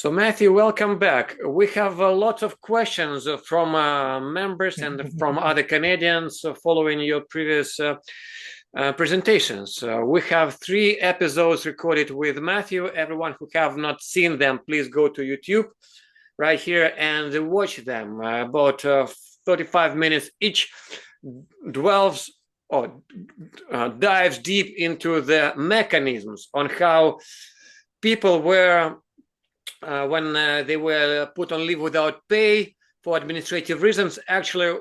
So Matthew, welcome back. We have lots of questions from members and from other Canadians following your previous presentations. We have 3 episodes recorded with Matthew. Everyone who have not seen them, please go to YouTube right here and watch them. About 35 minutes each, dwells or dives deep into the mechanisms on how people were when they were put on leave without pay for administrative reasons. Actually,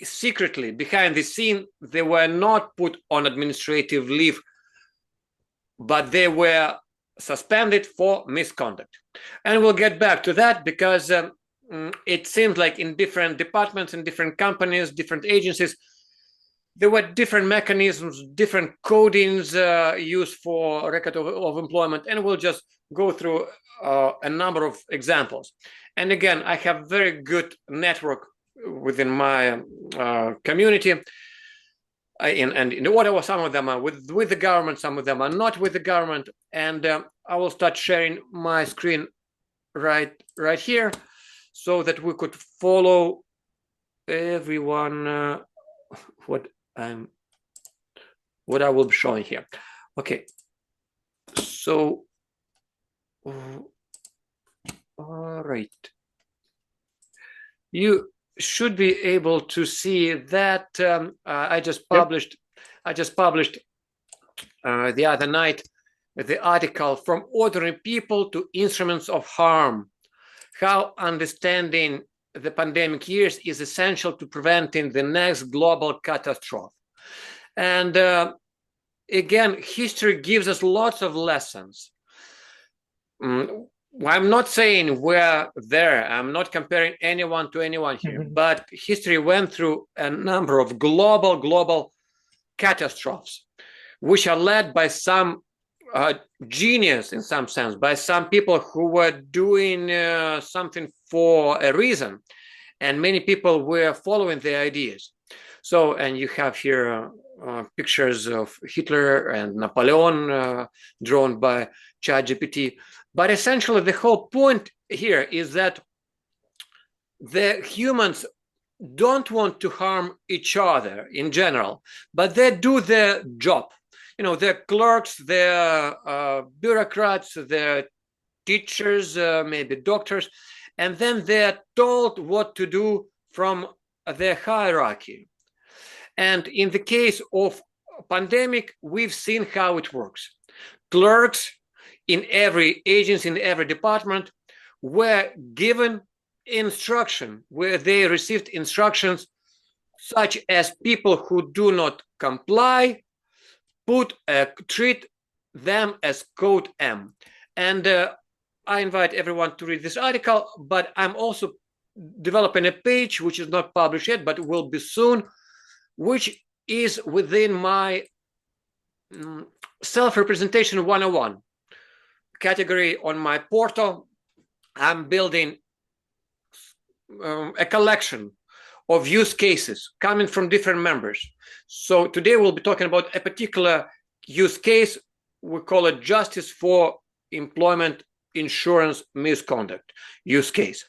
secretly, behind the scene, they were not put on administrative leave, but they were suspended for misconduct. And we'll get back to that because it seems like in different departments, in different companies, different agencies, there were different mechanisms, different codings used for record of employment, and we'll just go through a number of examples. And again, I have very good network within my community. And in Ottawa, some of them are with the government, some of them are not with the government. And I will start sharing my screen right here so that we could follow everyone what I will be showing here. Okay, so all right, you should be able to see that I just published the other night the article From Ordinary People to Instruments of Harm: How Understanding the Pandemic Years is Essential to Preventing the Next Global Catastrophe. And again, history gives us lots of lessons. I'm not saying we're there. I'm not comparing anyone to anyone here, but history went through a number of global catastrophes, which are led by some genius in some sense, by some people who were doing something for a reason, and many people were following their ideas. So, and you have here pictures of Hitler and Napoleon drawn by ChatGPT. But essentially, the whole point here is that the humans don't want to harm each other in general, but they do their job. You know, they're clerks, they're bureaucrats, they're teachers, maybe doctors, and then they're told what to do from their hierarchy. And in the case of pandemic, we've seen how it works. Clerks in every agency, in every department, were given instruction, where they received instructions such as people who do not comply, treat them as code M. And I invite everyone to read this article, but I'm also developing a page which is not published yet, but will be soon, which is within my self-representation 101 category on my portal. I'm building a collection of use cases coming from different members. So today we'll be talking about a particular use case. We call it Justice for Employment Insurance Misconduct use case.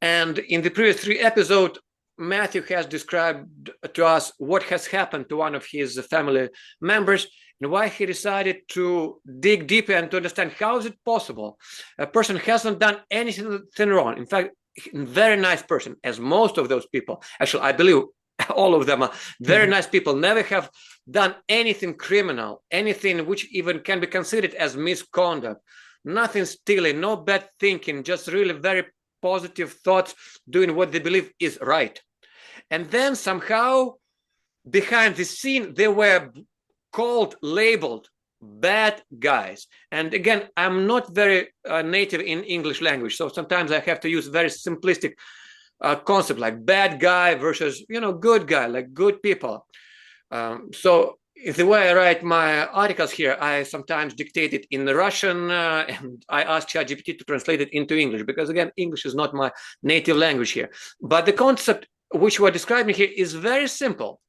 And in the previous 3 episodes, Matthew has described to us what has happened to one of his family members and why he decided to dig deeper and to understand how is it possible a person hasn't done anything wrong. In fact, a very nice person, as most of those people, actually, I believe all of them are very nice people, never have done anything criminal, anything which even can be considered as misconduct, nothing stealing, no bad thinking, just really very positive thoughts, doing what they believe is right. And then somehow behind the scene, they were labeled bad guys. And again, I'm not very native in English language, so sometimes I have to use very simplistic concept like bad guy versus, you know, good guy, like good people. So if the way I write my articles here, I sometimes dictate it in the Russian and I ask ChatGPT to translate it into English, because again, English is not my native language here. But the concept which we're describing here is very simple,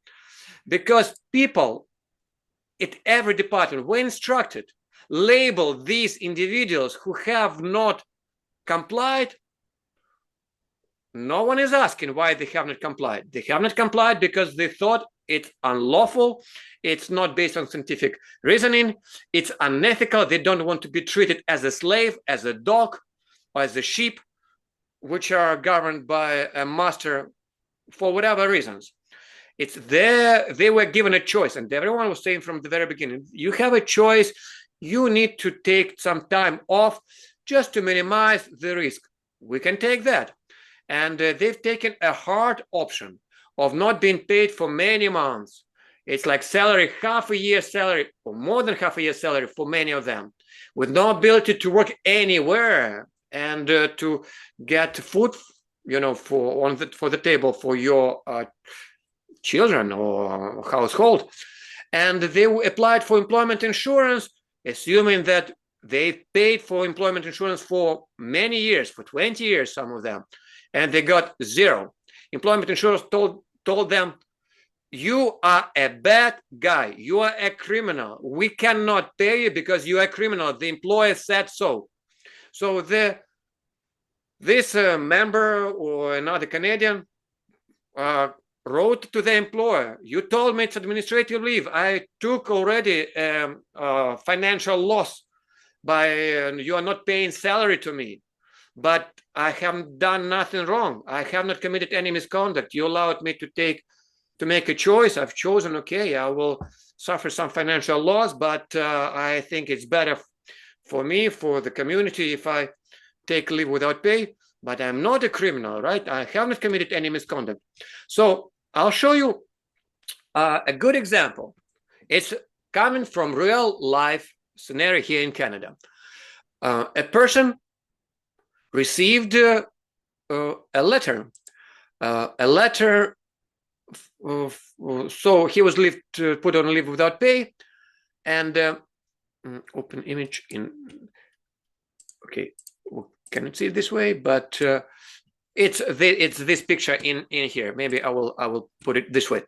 because people at every department were instructed, label these individuals who have not complied. No one is asking why they have not complied. They have not complied because they thought it's unlawful, it's not based on scientific reasoning, it's unethical, they don't want to be treated as a slave, as a dog, or as a sheep, which are governed by a master for whatever reasons. It's there, they were given a choice, and everyone was saying from the very beginning, you have a choice, you need to take some time off just to minimize the risk. We can take that. And they've taken a hard option of not being paid for many months. It's like salary, half a year salary, or more than half a year salary for many of them, with no ability to work anywhere and to get food, you know, for the table for your children or household. And they applied for employment insurance, assuming that they paid for employment insurance for many years, for 20 years, some of them, and they got zero. Employment insurance told them, you are a bad guy, you are a criminal, we cannot pay you because you are a criminal, the employer said so. So this member or another Canadian wrote to the employer, you told me it's administrative leave, I took already financial loss by you are not paying salary to me, but I haven't done nothing wrong, I have not committed any misconduct, you allowed me to make a choice, I've chosen, okay, I will suffer some financial loss, but I think it's better for me, for the community, if I take leave without pay, but I'm not a criminal, right? I haven't committed any misconduct. So I'll show you a good example. It's coming from real life scenario here in Canada. A person received a letter, so he was put on leave without pay, and open image in, okay, we cannot see it this way, but it's this picture in here. Maybe I will put it this way.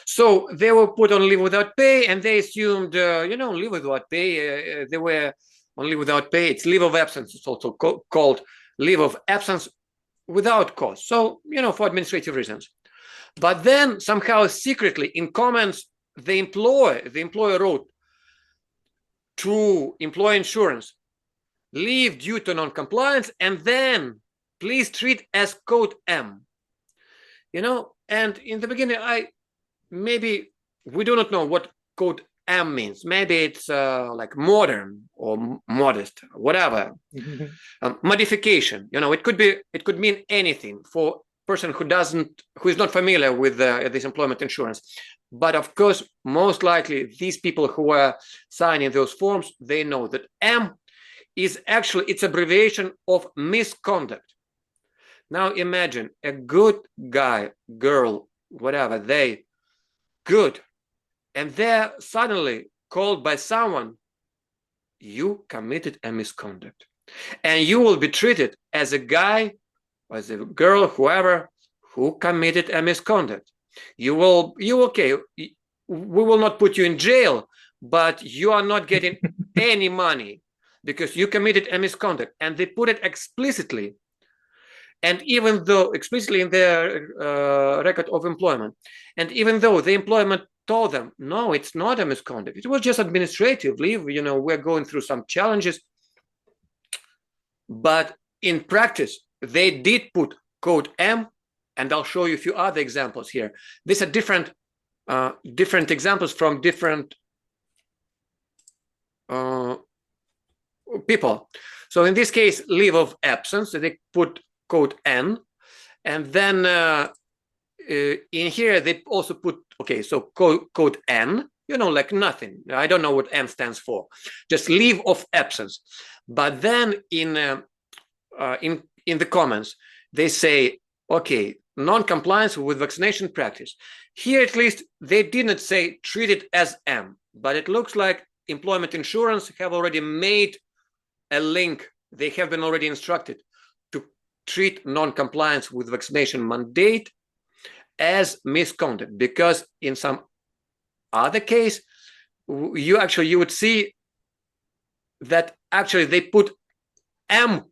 So they were put on leave without pay, and they assumed, you know, leave without pay. They were on leave without pay. It's leave of absence. It's also called leave of absence without cause. So, you know, for administrative reasons. But then somehow secretly in comments, the employer wrote to employee insurance, leave due to non-compliance, and then please treat as code M. You know, and in the beginning, maybe we do not know what code M means. Maybe it's like modern or modest, whatever. Modification, you know, it could mean anything for person who is not familiar with this employment insurance. But of course, most likely these people who are signing those forms, they know that M is actually, it's abbreviation of misconduct. Now imagine a good guy, girl, whatever, they good, and they're suddenly called by someone, you committed a misconduct, and you will be treated as a guy, as a girl, whoever, who committed a misconduct. Okay, we will not put you in jail, but you are not getting any money because you committed a misconduct. And they put it explicitly, and even though explicitly in their record of employment, and even though the employment told them, no, it's not a misconduct, it was just administrative leave, you know, we're going through some challenges, but in practice they did put code M, and I'll show you a few other examples here. These are different examples from different people. So in this case, leave of absence, so they put code N, and then in here they also put, okay, so code N, you know, like nothing. I don't know what N stands for, just leave of absence. But then in the comments, they say, okay, non-compliance with vaccination practice. Here, at least, they didn't say treat it as M, but it looks like employment insurance have already made a link. They have been already instructed to treat non-compliance with vaccination mandate as misconduct, because in some other case, you would see that actually they put M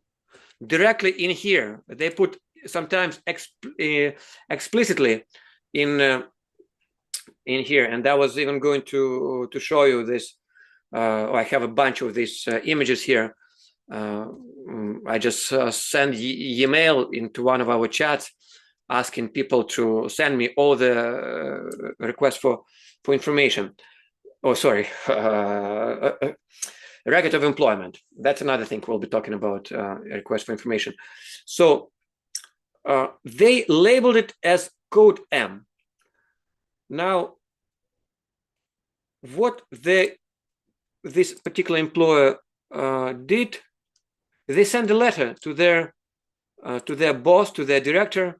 directly in here. They put sometimes explicitly in here, and I was even going to show you this. I have a bunch of these images here. I just send email into one of our chats asking people to send me all the requests for information. Oh, sorry, record of employment. That's another thing we'll be talking about, request for information. So they labeled it as code M. Now, what this particular employer did, they sent a letter to their boss, to their director,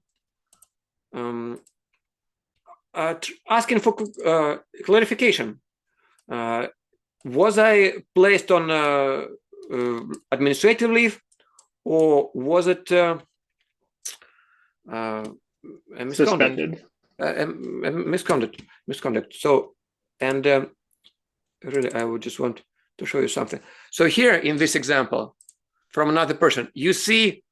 asking for clarification. Was I placed on administrative leave, or was it a misconduct? Misconduct. So, and really, I would just want to show you something. So here in this example, from another person, you see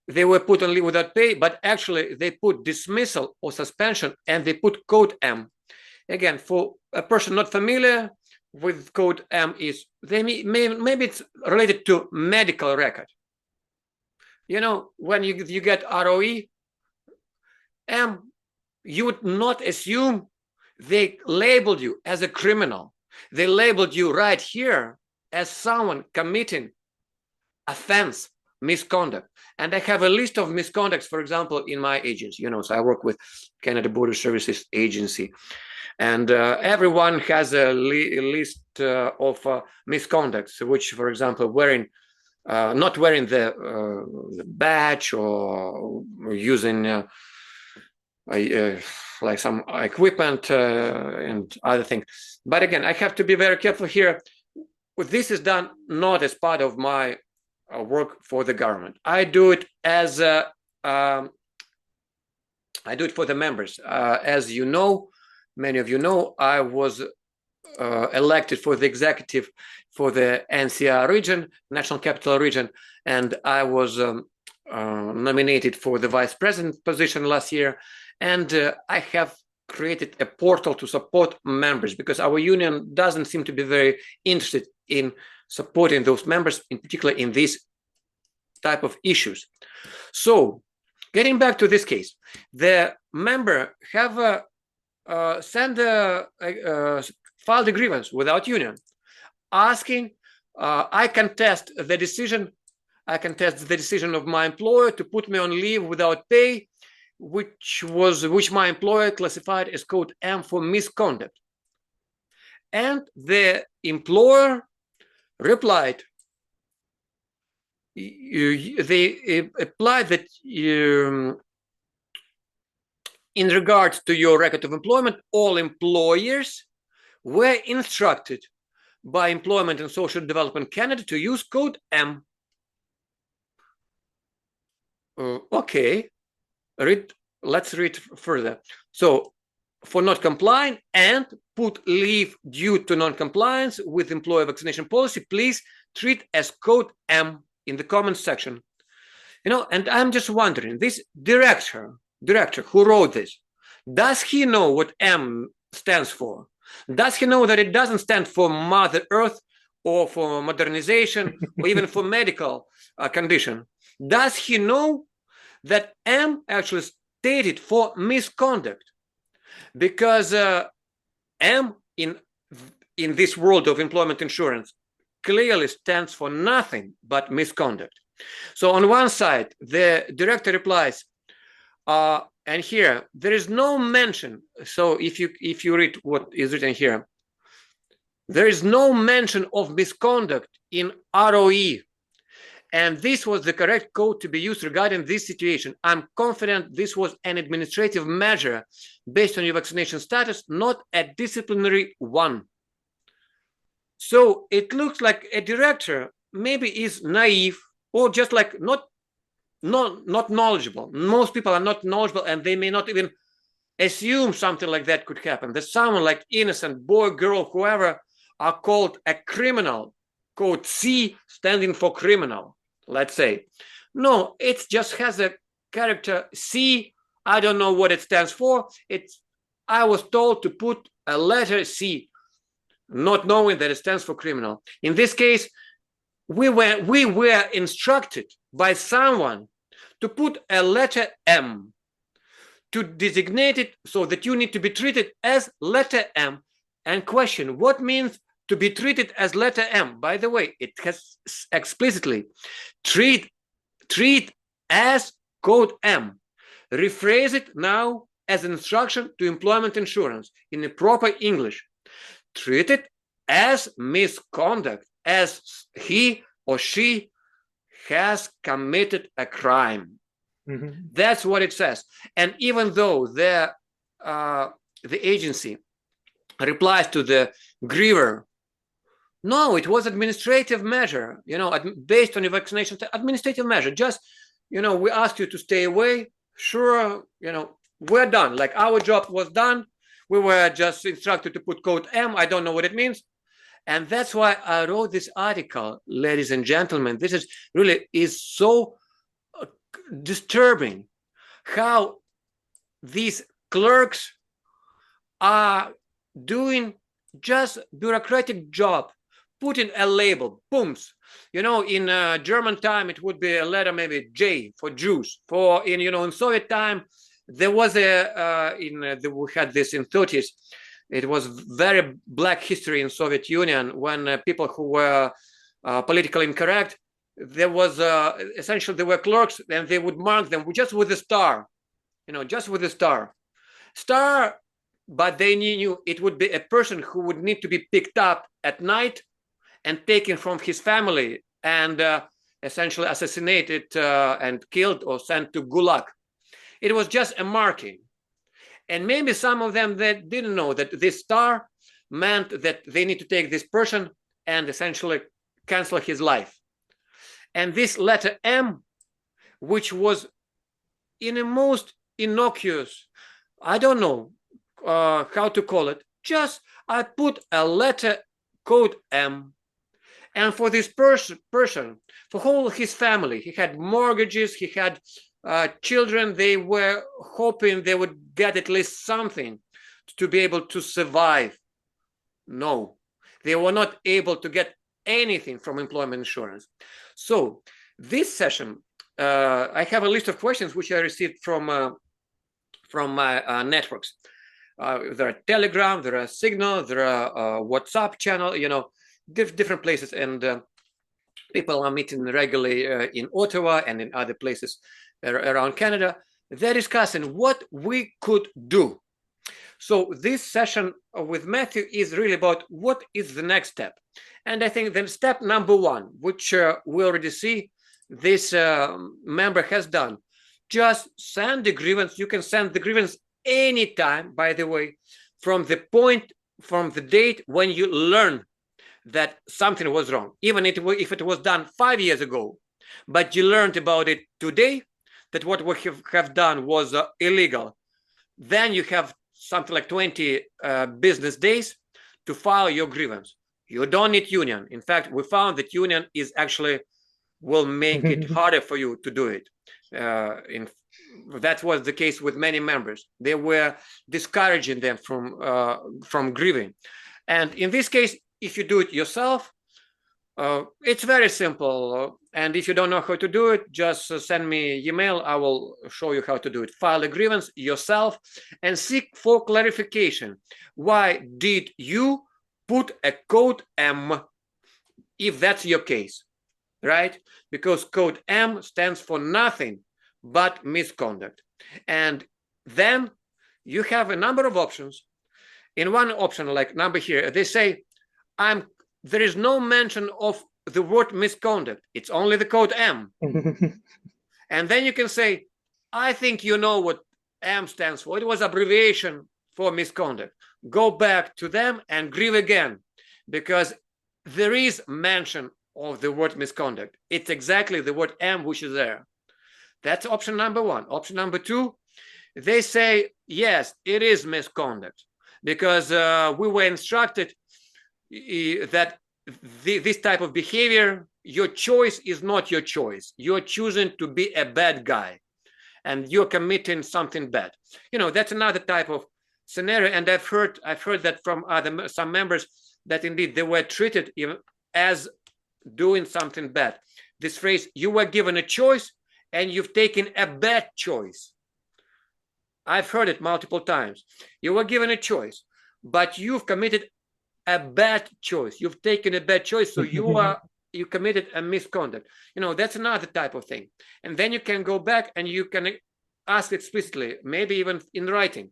they were put on leave without pay, but actually they put dismissal or suspension, and they put code M. Again, for a person not familiar with code M, is maybe it's related to medical record. You know, when you get ROE, M, you would not assume they labeled you as a criminal. They labeled you right here as someone committing offense, misconduct. And I have a list of misconducts, for example, in my agency. You know, so I work with Canada Border Services Agency, and everyone has a list of misconducts, which, for example, not wearing the badge or using like some equipment and other things. But again, I have to be very careful here. This is done not as part of my work for the government. I do it as I do it for the members. As you know, many of you know, I was elected for the executive for the NCR region, National Capital Region, and I was nominated for the vice president position last year. And I have created a portal to support members, because our union doesn't seem to be very interested in supporting those members, in particular in these type of issues. So getting back to this case, the member have filed a grievance without union, asking, I contest the decision of my employer to put me on leave without pay, which my employer classified as code M for misconduct. And the employer replied, they applied that in regards to your record of employment, all employers were instructed by Employment and Social Development Canada to use code M. Okay, let's read further. So, for not complying and put leave due to non-compliance with employer vaccination policy, please treat as code M in the comments section. You know, and I'm just wondering, this director who wrote this, does he know what M stands for? Does he know that it doesn't stand for Mother Earth or for modernization or even for medical condition? Does he know that M actually stated for misconduct? Because M in this world of employment insurance clearly stands for nothing but misconduct. So on one side, the director replies, and here there is no mention. So if you read what is written here, there is no mention of misconduct in ROE. And this was the correct code to be used regarding this situation. I'm confident this was an administrative measure based on your vaccination status, not a disciplinary one. So it looks like a director maybe is naive, or just like not knowledgeable. Most people are not knowledgeable, and they may not even assume something like that could happen. That someone like innocent boy, girl, whoever are called a criminal, code C standing for criminal, let's say. No, it just has a character C. I don't know what it stands for. I was told to put a letter C, not knowing that it stands for criminal. In this case, we were instructed by someone to put a letter M, to designate it so that you need to be treated as letter M. And question, what means to be treated as letter M? By the way, it has explicitly treat as code M. Rephrase it now as an instruction to employment insurance in the proper English. Treat it as misconduct, as he or she has committed a crime. That's what it says. And even though the agency replies to the griever, no, it was administrative measure, based on your vaccination, administrative measure. Just, we asked you to stay away. Sure, we're done. Like, our job was done. We were just instructed to put code M. I don't know what it means. And that's why I wrote this article, ladies and gentlemen. This is really so disturbing how these clerks are doing just bureaucratic job, putting a label, booms. In German time, it would be a letter, maybe J for Jews. In Soviet time, there was we had this in 30s. It was very black history in Soviet Union when people who were politically incorrect, there was essentially, there were clerks, and they would mark them just with a star, just with a star, but they knew it would be a person who would need to be picked up at night and taken from his family and essentially assassinated and killed or sent to Gulag. It was just a marking. And maybe some of them that didn't know that this star meant that they need to take this person and essentially cancel his life. And this letter M, which was in a most innocuous, I don't know how to call it, just I put a letter code M. And for this person, for whole his family, he had mortgages, he had children, they were hoping they would get at least something to be able to survive. No, they were not able to get anything from employment insurance. So this session, I have a list of questions which I received from my networks. There are Telegram, there are Signal, there are WhatsApp channel, different places, and people are meeting regularly in Ottawa and in other places around Canada. They're discussing what we could do. So this session with Matthew is really about what is the next step. And I think then step number one, which we already see this member has done, just send the grievance. You can send the grievance anytime, by the way, from the date when you learn that something was wrong, even if it was done 5 years ago, but you learned about it today, that what we have done was illegal, then you have something like 20 business days to file your grievance. You don't need union. In fact, we found that union is actually will make it harder for you to do it. That was the case with many members. They were discouraging them from grieving. And in this case, if you do it yourself, it's very simple. And if you don't know how to do it, just send me an email. I will show you how to do it. File a grievance yourself and seek for clarification. Why did you put a code M if that's your case, right? Because code M stands for nothing but misconduct. And then you have a number of options. In one option, like number here, they say, there is no mention of the word misconduct. It's only the code M. And then you can say, I think you know what M stands for. It was abbreviation for misconduct. Go back to them and grieve again, because there is mention of the word misconduct. It's exactly the word M which is there. That's option number one. Option number two, they say, yes, it is misconduct, because we were instructed that this type of behavior your choice is not your choice. You're choosing to be a bad guy, and you're committing something bad. That's another type of scenario. And I've heard that from some members, that indeed they were treated as doing something bad. This phrase, you were given a choice and you've taken a bad choice. I've heard it multiple times. You were given a choice, but you've committed a bad choice. You've taken a bad choice, so you committed a misconduct. That's another type of thing. And then you can go back and you can ask explicitly, maybe even in writing.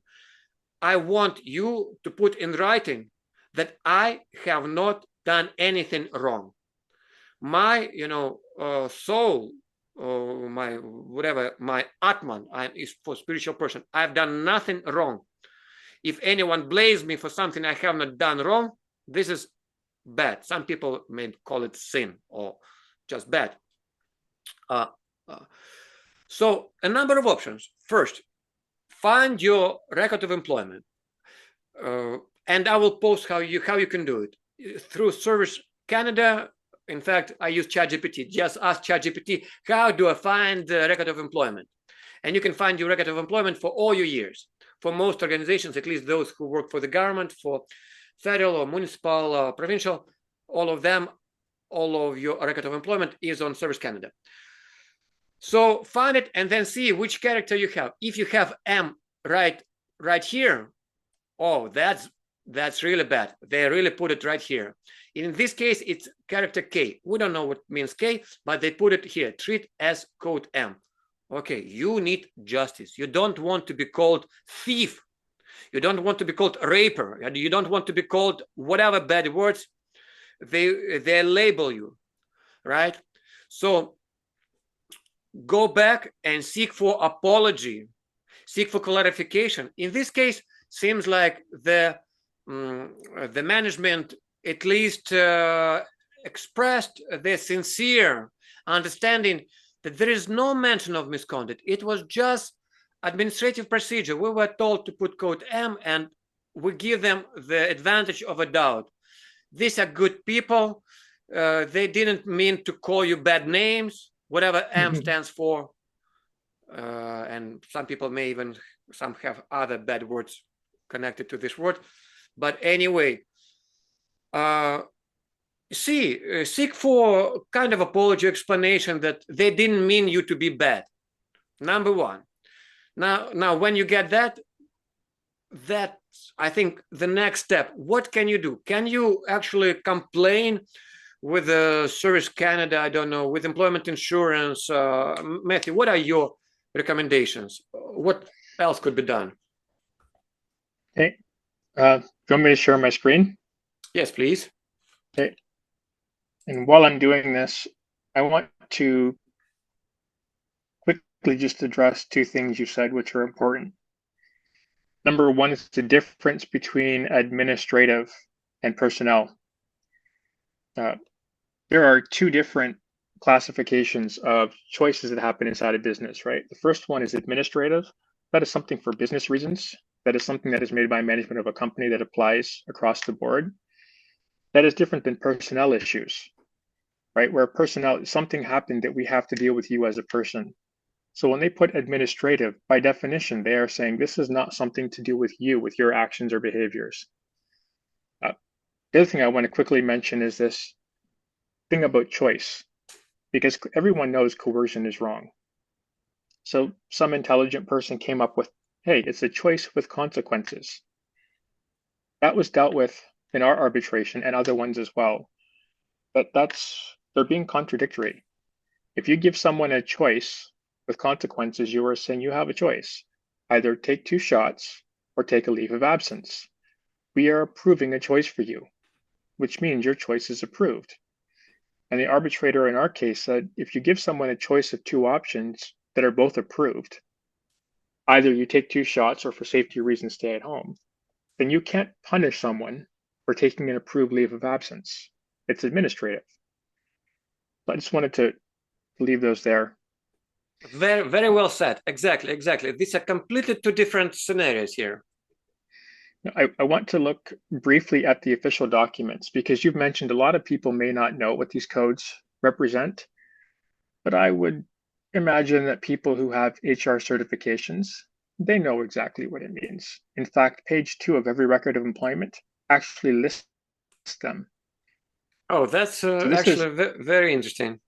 I want you to put in writing that I have not done anything wrong. My, soul, or my Atman is for spiritual person. I've done nothing wrong. If anyone blames me for something I have not done wrong, this is bad. Some people may call it sin or just bad. So a number of options. First, find your record of employment. And I will post how you can do it through Service Canada. In fact, I use ChatGPT. Just ask ChatGPT, how do I find the record of employment? And you can find your record of employment for all your years. For most organizations, at least those who work for the government, for federal or municipal or provincial, all of them, all of your record of employment is on Service Canada. So find it and then see which character you have. If you have M right here, oh, that's really bad. They really put it right here. In this case, it's character K. We don't know what means K, but they put it here. Treat as code M. Okay, you need justice. You don't want to be called thief. You don't want to be called raper. You don't want to be called whatever bad words they label you, right? So go back and seek for apology, seek for clarification. In this case, seems like the management at least expressed their sincere understanding that there is no mention of misconduct. It was just administrative procedure. We were told to put code M and we give them the advantage of a doubt. These are good people. They didn't mean to call you bad names, whatever M stands for. And some people may even, some have other bad words connected to this word. But anyway, seek for kind of apology, explanation that they didn't mean you to be bad. Number one. Now, when you get that, I think the next step. What can you do? Can you actually complain with the Service Canada? I don't know, with employment insurance. Matthew, what are your recommendations? What else could be done? Okay. Do you want me to share my screen? Yes, please. Okay. And while I'm doing this, I want to quickly just address two things you said, which are important. Number one is the difference between administrative and personnel. There are two different classifications of choices that happen inside a business, right? The first one is administrative. That is something for business reasons. That is something that is made by management of a company that applies across the board. That is different than personnel issues, right? Where personnel, something happened that we have to deal with you as a person. So when they put administrative, by definition, they are saying this is not something to do with you, with your actions or behaviors. The other thing I want to quickly mention is this thing about choice, because everyone knows coercion is wrong. So some intelligent person came up with, hey, it's a choice with consequences. That was dealt with in our arbitration and other ones as well. But they're being contradictory. If you give someone a choice with consequences, you are saying you have a choice. Either take 2 shots or take a leave of absence. We are approving a choice for you, which means your choice is approved. And the arbitrator in our case said, if you give someone a choice of 2 options that are both approved, either you take 2 shots or for safety reasons stay at home, then you can't punish someone for taking an approved leave of absence. It's administrative. I just wanted to leave those there. Very, very well said. Exactly. These are completely 2 different scenarios here. I want to look briefly at the official documents because you've mentioned a lot of people may not know what these codes misrepresent, but I would imagine that people who have HR certifications, they know exactly what it means. In fact, page 2 of every record of employment actually lists them. Oh, that's So this is, actually very interesting.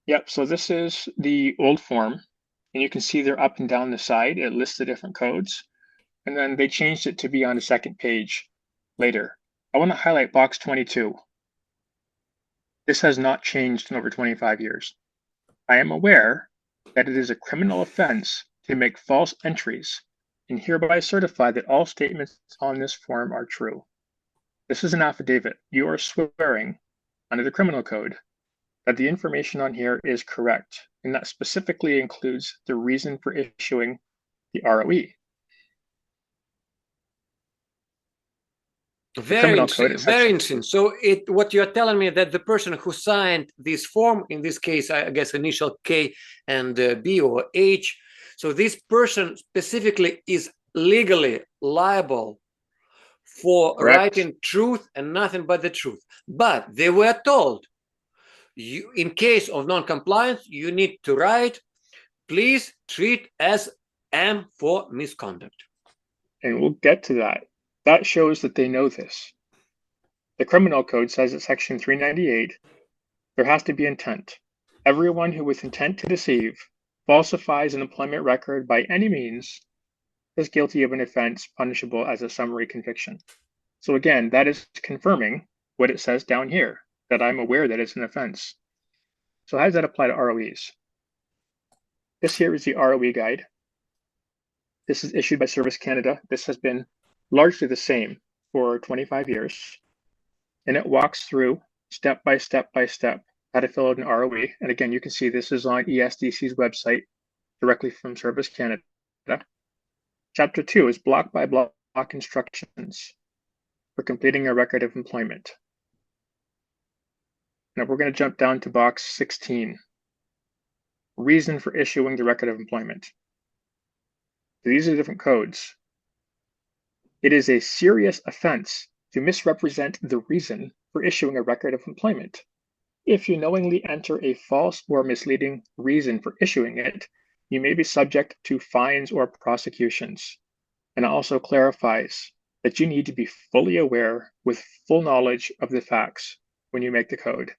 yep, so this is the old form, and you can see they're up and down the side. It lists the different codes, and then they changed it to be on the second page later. I want to highlight box 22. This has not changed in over 25 years. I am aware that it is a criminal offense to make false entries and hereby certify that all statements on this form are true. This is an affidavit. You are swearing under the criminal code that the information on here is correct, and that specifically includes the reason for issuing the ROE. Very Code interesting. Very interesting. So what you're telling me that the person who signed this form, in this case, I guess initial K and B or H, so this person specifically is legally liable for Correct. writing truth and nothing but the truth. But they were told, you, in case of non-compliance, you need to write, please treat as M for misconduct. And we'll get to that. That shows that they know this. The criminal code says at section 398, there has to be intent. Everyone who with intent to deceive falsifies an employment record by any means is guilty of an offense punishable as a summary conviction. So again, that is confirming what it says down here, that I'm aware that it's an offense. So how does that apply to ROEs? This here is the ROE guide. This is issued by Service Canada. This has been largely the same for 25 years. And it walks through step by step how to fill out an ROE. And again, you can see this is on ESDC's website directly from Service Canada. Chapter 2 is block by block instructions for completing a record of employment. Now we're going to jump down to box 16. Reason for issuing the record of employment. These are different codes. It is a serious offense to misrepresent the reason for issuing a record of employment. If you knowingly enter a false or misleading reason for issuing it, you may be subject to fines or prosecutions. And it also clarifies that you need to be fully aware with full knowledge of the facts when you make the code.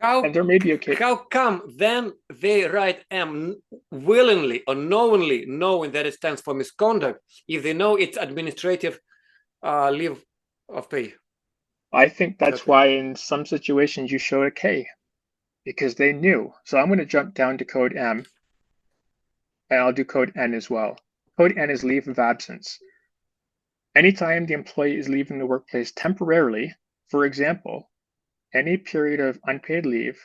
And there may be how come then they write M willingly or knowingly, knowing that it stands for misconduct, if they know it's administrative leave of pay? I think that's why in some situations you showed a K, because they knew. So I'm going to jump down to code M, and I'll do code N as well. Code N is leave of absence. Anytime the employee is leaving the workplace temporarily, for example, any period of unpaid leave,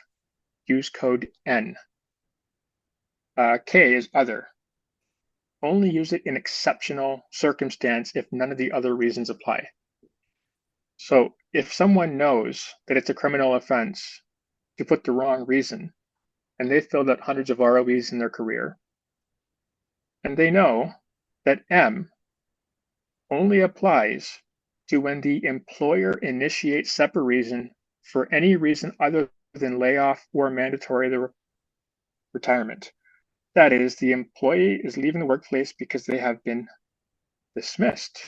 use code N. K is other. Only use it in exceptional circumstance if none of the other reasons apply. So if someone knows that it's a criminal offense to put the wrong reason, and they've filled out hundreds of ROEs in their career, and they know that M only applies to when the employer initiates separate reason for any reason other than layoff or mandatory retirement. That is, the employee is leaving the workplace because they have been dismissed.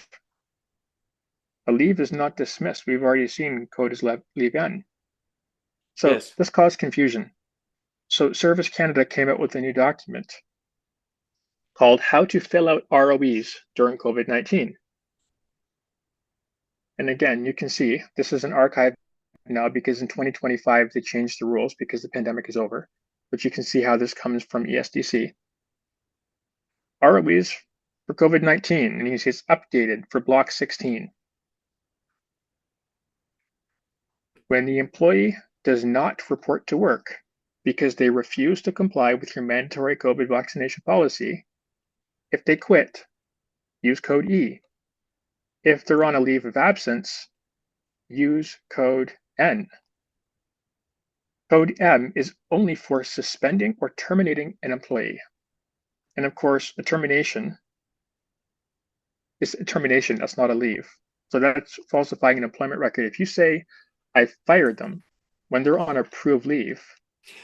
A leave is not dismissed. We've already seen code is leave N. So yes, this caused confusion. So Service Canada came out with a new document called How to Fill Out ROEs During COVID-19. And again, you can see this is an archive now because in 2025 they changed the rules because the pandemic is over. But you can see how this comes from ESDC. ROEs for COVID-19, and you can see it's updated for block 16. When the employee does not report to work because they refuse to comply with your mandatory COVID vaccination policy, if they quit, use code E. If they're on a leave of absence, use code N. Code M is only for suspending or terminating an employee. And of course, a termination is a termination, that's not a leave. So that's falsifying an employment record. If you say, I fired them, when they're on approved leave,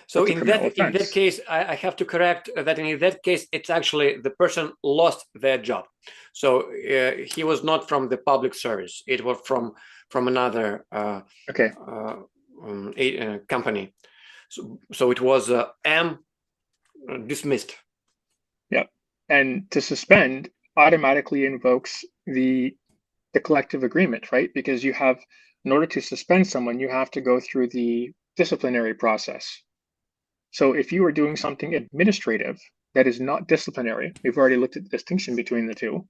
So that's a criminal in that offense. case, I have to correct that in that case, it's actually the person lost their job. So he was not from the public service. It was from another Okay. company. So it was M dismissed. Yeah. And to suspend automatically invokes the collective agreement, right? Because you have, in order to suspend someone, you have to go through the disciplinary process. So if you are doing something administrative that is not disciplinary, we've already looked at the distinction between the two.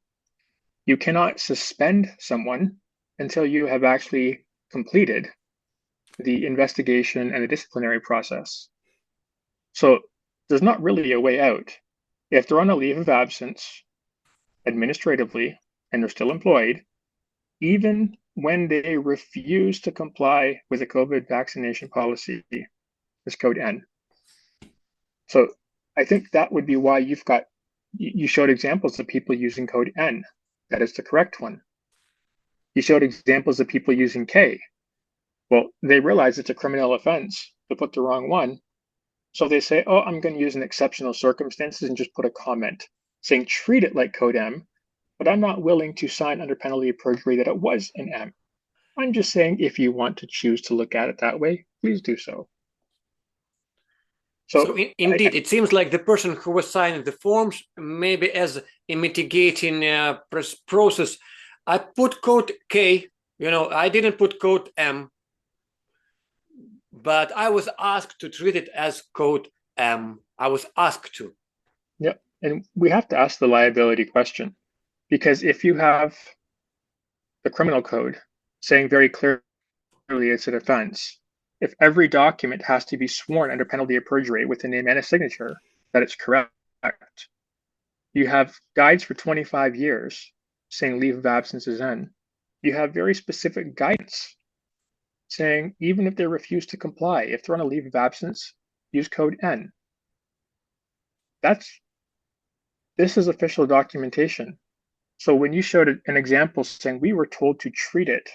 You cannot suspend someone until you have actually completed the investigation and the disciplinary process. So there's not really a way out. If they're on a leave of absence administratively and they're still employed, even when they refuse to comply with the COVID vaccination policy, this code N. So I think that would be why you showed examples of people using code N. That is the correct one. You showed examples of people using K. Well, they realize it's a criminal offense to put the wrong one. So they say, oh, I'm going to use an exceptional circumstances and just put a comment saying treat it like code M, but I'm not willing to sign under penalty of perjury that it was an M. I'm just saying if you want to choose to look at it that way, please do so. So indeed, it seems like the person who was signing the forms, maybe as a mitigating process, I put code K, I didn't put code M, but I was asked to treat it as code M. I was asked to. Yeah, and we have to ask the liability question, because if you have the criminal code saying very clearly it's an offense, if every document has to be sworn under penalty of perjury with a name and a signature that it's correct, you have guides for 25 years saying leave of absence is N. You have very specific guidance saying even if they refuse to comply, if they're on a leave of absence, use code N. This is official documentation. So when you showed an example saying we were told to treat it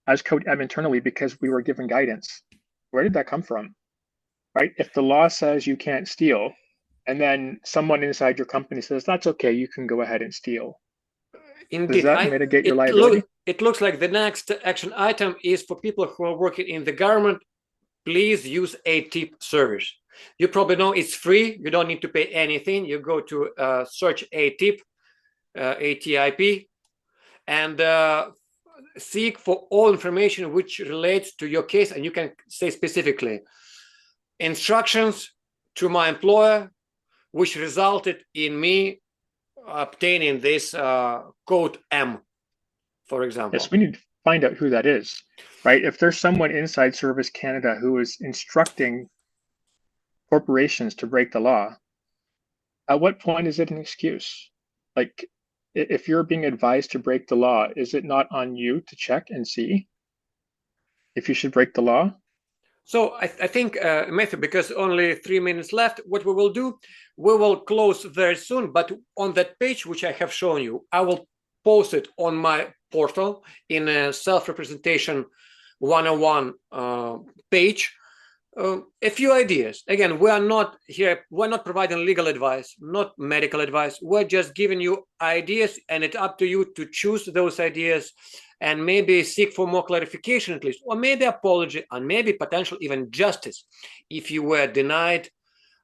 as code M internally because we were given guidance, where did that come from? Right? If the law says you can't steal, and then someone inside your company says that's okay, you can go ahead and steal. Indeed, does that mitigate your liability? It looks like the next action item is for people who are working in the government. Please use a tip service. You probably know it's free. You don't need to pay anything. You go to search a tip, ATIP, and seek for all information which relates to your case, and you can say specifically instructions to my employer, which resulted in me obtaining this code M, for example. Yes, we need to find out who that is, right? If there's someone inside Service Canada who is instructing corporations to break the law, at what point is it an excuse? Like, if you're being advised to break the law, is it not on you to check and see if you should break the law? So I think, Matthew, because only 3 minutes left, what we will do, we will close very soon, but on that page, which I have shown you, I will post it on my portal in a self-representation 101 page. A few ideas. Again, we are not here, we're not providing legal advice, not medical advice. We're just giving you ideas, and it's up to you to choose those ideas and maybe seek for more clarification at least, or maybe apology, and maybe potential even justice if you were denied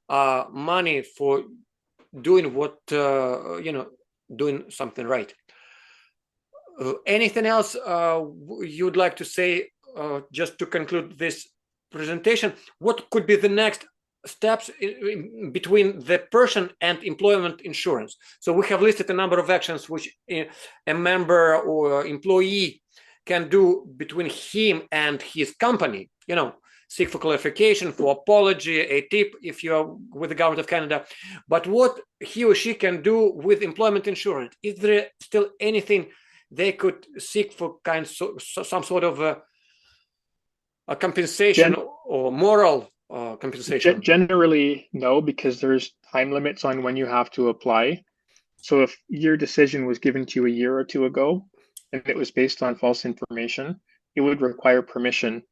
money for doing what, doing something right. Anything else you'd like to say just to conclude this presentation? What could be the next steps in between the person and employment insurance? So we have listed a number of actions which a member or employee can do between him and his company. Seek for clarification, for apology, a tip if you're with the government of Canada. But what he or she can do with employment insurance? Is there still anything they could seek for some sort of a compensation or moral compensation? Generally, no, because there's time limits on when you have to apply. So if your decision was given to you a year or two ago and it was based on false information, it would require permission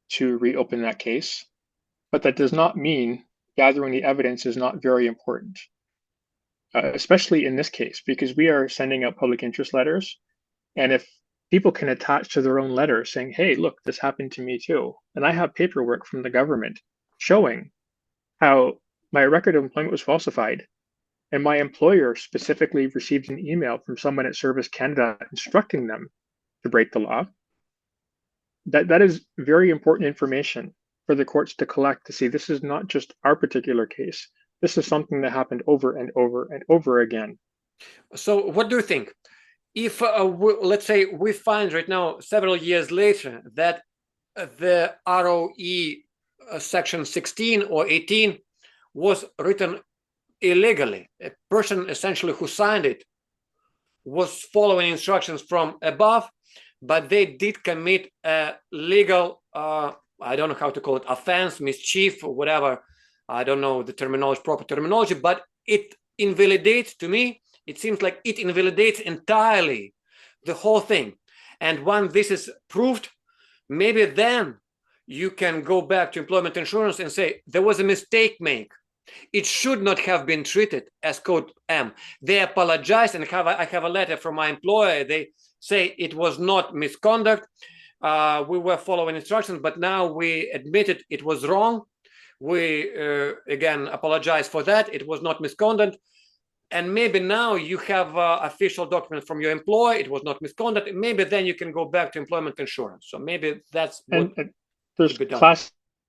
to reopen that case, but that does not mean gathering the evidence is not very important, especially in this case, because we are sending out public interest letters. And if people can attach to their own letter saying, hey, look, this happened to me too, and I have paperwork from the government showing how my record of employment was falsified, and my employer specifically received an email from someone at Service Canada instructing them to break the law, that is very important information for the courts to collect to see this is not just our particular case. This is something that happened over and over and over again. So what do you think? If, let's say, we find right now, several years later, that the ROE section 16 or 18 was written illegally, a person essentially who signed it was following instructions from above, but they did commit a legal, I don't know how to call it, offense, mischief, or whatever. I don't know the terminology, proper terminology, but it invalidates, to me, it seems like it invalidates entirely the whole thing. And when this is proved, maybe then you can go back to employment insurance and say, there was a mistake made. It should not have been treated as Code M. They apologize, and I have a letter from my employer. They say it was not misconduct. We were following instructions, but now we admitted it was wrong. We, again, apologize for that. It was not misconduct. And maybe now you have official document from your employer. It was not misconduct. Maybe then you can go back to employment insurance. So maybe that's what and there's class